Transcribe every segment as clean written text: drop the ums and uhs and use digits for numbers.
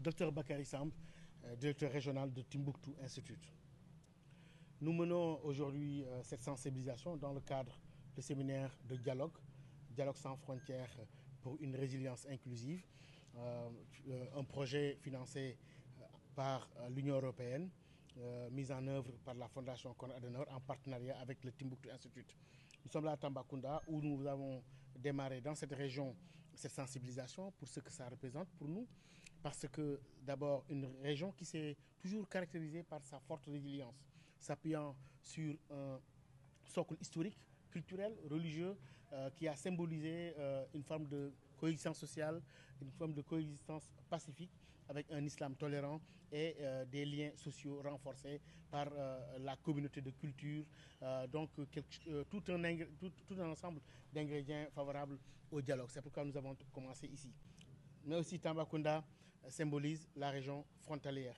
Dr Bakary Samb, directeur régional de Timbuktu Institute. Nous menons aujourd'hui cette sensibilisation dans le cadre du séminaire de dialogue, Dialogue sans frontières pour une résilience inclusive, un projet financé par l'Union européenne, mis en œuvre par la Fondation Konrad Adenauer en partenariat avec le Timbuktu Institute. Nous sommes là à Tambacounda où nous avons démarré dans cette région cette sensibilisation pour ce que ça représente pour nous, parce que d'abord une région qui s'est toujours caractérisée par sa forte résilience, s'appuyant sur un socle historique, culturel, religieux, qui a symbolisé une forme de coexistence sociale, une forme de coexistence pacifique avec un islam tolérant et des liens sociaux renforcés par la communauté de culture, donc tout un ensemble d'ingrédients favorables au dialogue. C'est pourquoi nous avons commencé ici. Mais aussi Tambacounda symbolise la région frontalière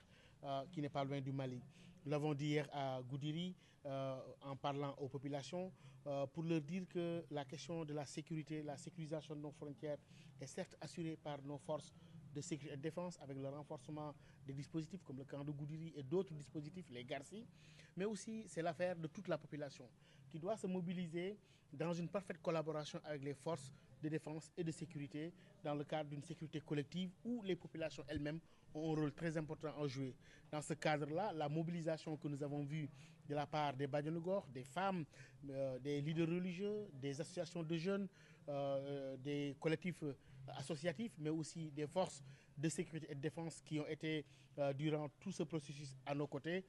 qui n'est pas loin du Mali. Nous l'avons dit hier à Goudiri en parlant aux populations pour leur dire que la question de la sécurité, la sécurisation de nos frontières est certes assurée par nos forces de sécurité et de défense avec le renforcement des dispositifs comme le camp de Goudiri et d'autres dispositifs, les Garcis, mais aussi c'est l'affaire de toute la population qui doit se mobiliser dans une parfaite collaboration avec les forces de défense et de sécurité dans le cadre d'une sécurité collective où les populations elles-mêmes ont un rôle très important à jouer. Dans ce cadre-là, la mobilisation que nous avons vue de la part des Badianougor, des femmes, des leaders religieux, des associations de jeunes, des collectifs associatifs, mais aussi des forces de sécurité et de défense qui ont été durant tout ce processus à nos côtés,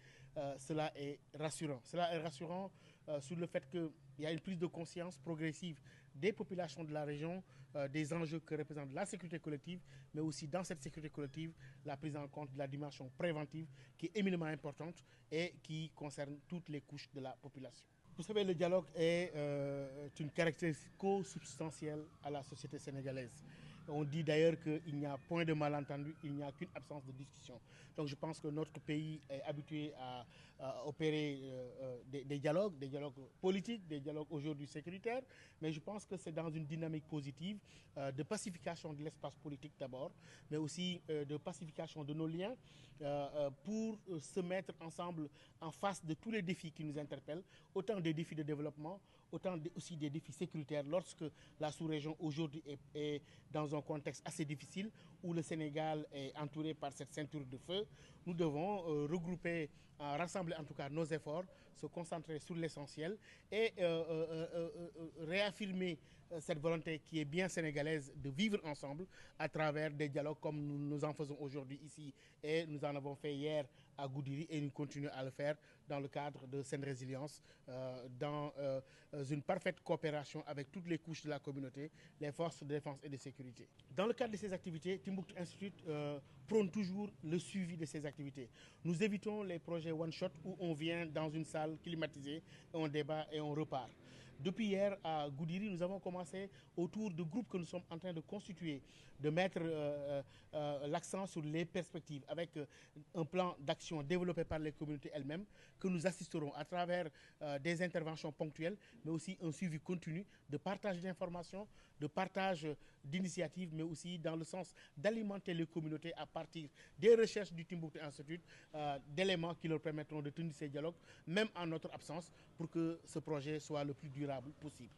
cela est rassurant. Cela est rassurant sur le fait qu'il y a une prise de conscience progressive des populations de la région, des enjeux que représente la sécurité collective, mais aussi dans cette sécurité collective, la prise en compte de la dimension préventive qui est éminemment importante et qui concerne toutes les couches de la population. Vous savez, le dialogue est une caractéristique co-substantielle à la société sénégalaise. On dit d'ailleurs qu'il n'y a point de malentendu, il n'y a qu'une absence de discussion. Donc je pense que notre pays est habitué à opérer des dialogues politiques, des dialogues aujourd'hui sécuritaires, mais je pense que c'est dans une dynamique positive de pacification de l'espace politique d'abord, mais aussi de pacification de nos liens pour se mettre ensemble en face de tous les défis qui nous interpellent, autant des défis de développement, autant aussi des défis sécuritaires lorsque la sous-région aujourd'hui est dans un contexte assez difficile où le Sénégal est entouré par cette ceinture de feu. Nous devons regrouper, rassembler en tout cas nos efforts, se concentrer sur l'essentiel et réaffirmer cette volonté qui est bien sénégalaise de vivre ensemble à travers des dialogues comme nous en faisons aujourd'hui ici et nous en avons fait hier à Goudiri et nous continuons à le faire dans le cadre de cette résilience, dans une parfaite coopération avec toutes les couches de la communauté, les forces de défense et de sécurité. Dans le cadre de ces activités, Timbuktu Institute prône toujours le suivi de ces activités. Nous évitons les projets one-shot où on vient dans une salle climatisée, on débat et on repart. Depuis hier à Goudiri, nous avons commencé autour de groupes que nous sommes en train de constituer, de mettre l'accent sur les perspectives avec un plan d'action développé par les communautés elles-mêmes que nous assisterons à travers des interventions ponctuelles, mais aussi un suivi continu de partage d'informations, de partage d'initiatives, mais aussi dans le sens d'alimenter les communautés à partir des recherches du Timbuktu Institute, d'éléments qui leur permettront de tenir ces dialogues, même en notre absence, pour que ce projet soit le plus durable possible.